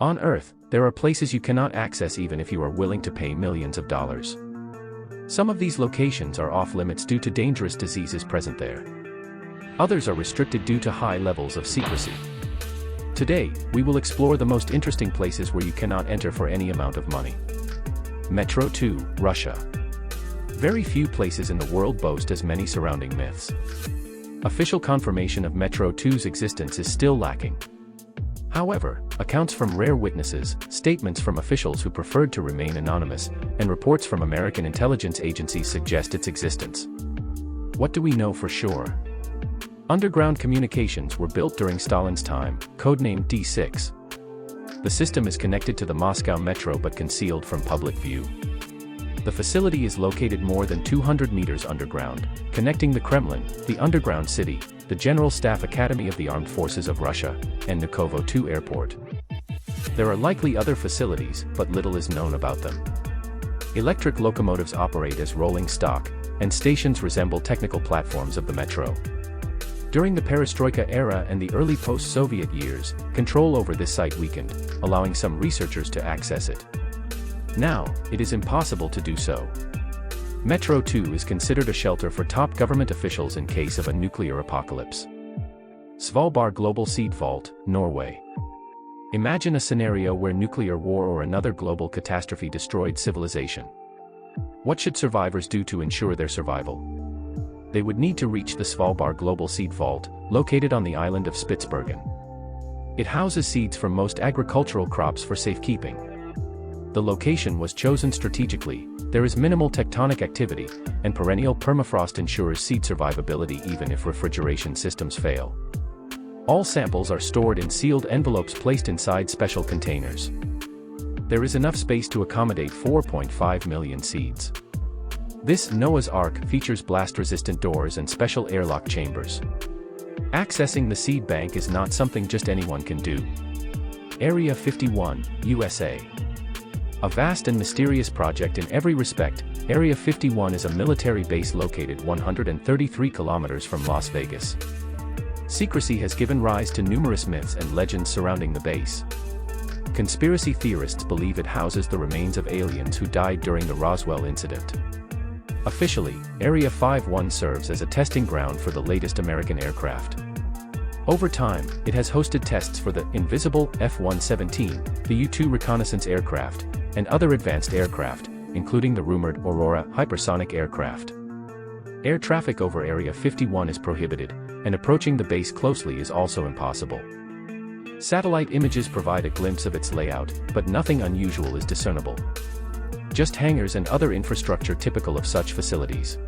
On Earth, there are places you cannot access even if you are willing to pay millions of dollars. Some of these locations are off-limits due to dangerous diseases present there. Others are restricted due to high levels of secrecy. Today, we will explore the most interesting places where you cannot enter for any amount of money. Metro 2, Russia. Very few places in the world boast as many surrounding myths. Official confirmation of Metro 2's existence is still lacking. However, accounts from rare witnesses, statements from officials who preferred to remain anonymous, and reports from American intelligence agencies suggest its existence. What do we know for sure? Underground communications were built during Stalin's time, codenamed D6. The system is connected to the Moscow metro but concealed from public view. The facility is located more than 200 meters underground, connecting the Kremlin, the underground city, the General Staff Academy of the Armed Forces of Russia, and Nukovo 2 Airport. There are likely other facilities, but little is known about them. Electric locomotives operate as rolling stock, and stations resemble technical platforms of the metro. During the Perestroika era and the early post-Soviet years, control over this site weakened, allowing some researchers to access it. Now, it is impossible to do so. Metro 2 is considered a shelter for top government officials in case of a nuclear apocalypse. Svalbard Global Seed Vault, Norway. Imagine a scenario where nuclear war or another global catastrophe destroyed civilization. What should survivors do to ensure their survival? They would need to reach the Svalbard Global Seed Vault, located on the island of Spitsbergen. It houses seeds from most agricultural crops for safekeeping. The location was chosen strategically, there is minimal tectonic activity, and perennial permafrost ensures seed survivability even if refrigeration systems fail. All samples are stored in sealed envelopes placed inside special containers. There is enough space to accommodate 4.5 million seeds. This Noah's Ark features blast-resistant doors and special airlock chambers. Accessing the seed bank is not something just anyone can do. Area 51, USA. A vast and mysterious project in every respect, Area 51 is a military base located 133 kilometers from Las Vegas. Secrecy has given rise to numerous myths and legends surrounding the base. Conspiracy theorists believe it houses the remains of aliens who died during the Roswell incident. Officially, Area 51 serves as a testing ground for the latest American aircraft. Over time, it has hosted tests for the invisible F-117, the U-2 reconnaissance aircraft, and other advanced aircraft, including the rumored Aurora hypersonic aircraft. Air traffic over Area 51 is prohibited, and approaching the base closely is also impossible. Satellite images provide a glimpse of its layout, but nothing unusual is discernible. Just hangars and other infrastructure typical of such facilities.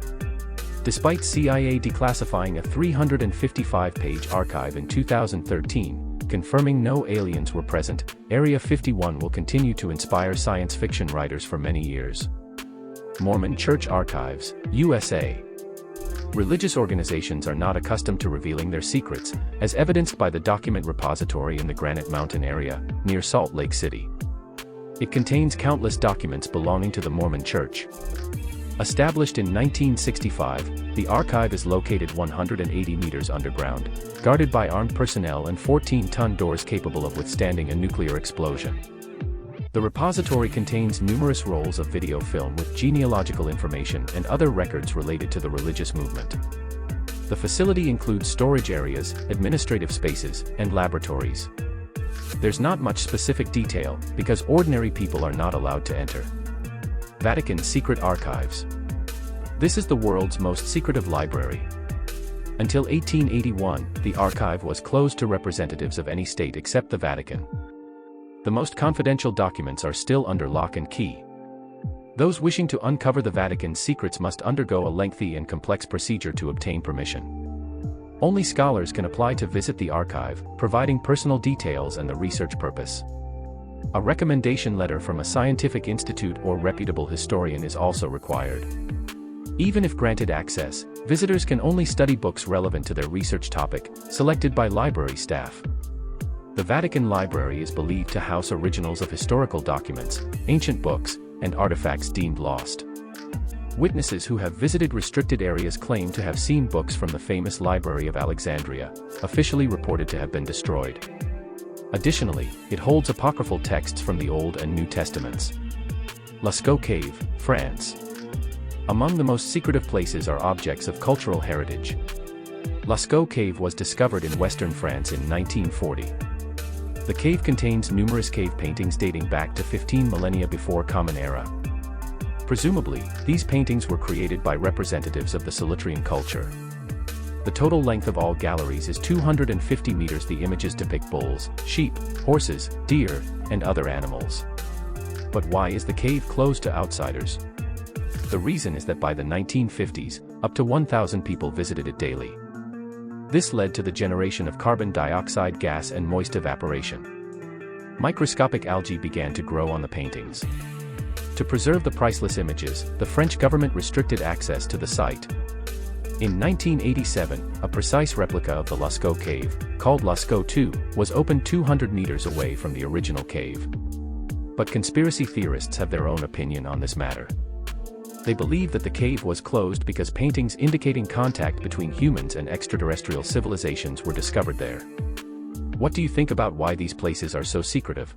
Despite CIA declassifying a 355-page archive in 2013, confirming no aliens were present, Area 51 will continue to inspire science fiction writers for many years. Mormon Church Archives, USA. Religious organizations are not accustomed to revealing their secrets, as evidenced by the document repository in the Granite Mountain area, near Salt Lake City. It contains countless documents belonging to the Mormon Church. Established in 1965, the archive is located 180 meters underground, guarded by armed personnel and 14-ton doors capable of withstanding a nuclear explosion. The repository contains numerous rolls of video film with genealogical information and other records related to the religious movement. The facility includes storage areas, administrative spaces, and laboratories. There's not much specific detail, because ordinary people are not allowed to enter. Vatican Secret Archives. This is the world's most secretive library. Until 1881, the archive was closed to representatives of any state except the Vatican. The most confidential documents are still under lock and key. Those wishing to uncover the Vatican's secrets must undergo a lengthy and complex procedure to obtain permission. Only scholars can apply to visit the archive, providing personal details and the research purpose. A recommendation letter from a scientific institute or reputable historian is also required. Even if granted access, visitors can only study books relevant to their research topic, selected by library staff. The Vatican Library is believed to house originals of historical documents, ancient books, and artifacts deemed lost. Witnesses who have visited restricted areas claim to have seen books from the famous Library of Alexandria, officially reported to have been destroyed. Additionally, it holds apocryphal texts from the Old and New Testaments. Lascaux Cave, France. Among the most secretive places are objects of cultural heritage. Lascaux Cave was discovered in western France in 1940. The cave contains numerous cave paintings dating back to 15 millennia before Common Era. Presumably, these paintings were created by representatives of the Solutrean culture. The total length of all galleries is 250 meters. The images depict bulls, sheep, horses, deer, and other animals. But why is the cave closed to outsiders? The reason is that by the 1950s, up to 1,000 people visited it daily. This led to the generation of carbon dioxide gas and moist evaporation. Microscopic algae began to grow on the paintings. To preserve the priceless images, the French government restricted access to the site. In 1987, a precise replica of the Lascaux cave, called Lascaux II, was opened 200 meters away from the original cave. But conspiracy theorists have their own opinion on this matter. They believe that the cave was closed because paintings indicating contact between humans and extraterrestrial civilizations were discovered there. What do you think about why these places are so secretive?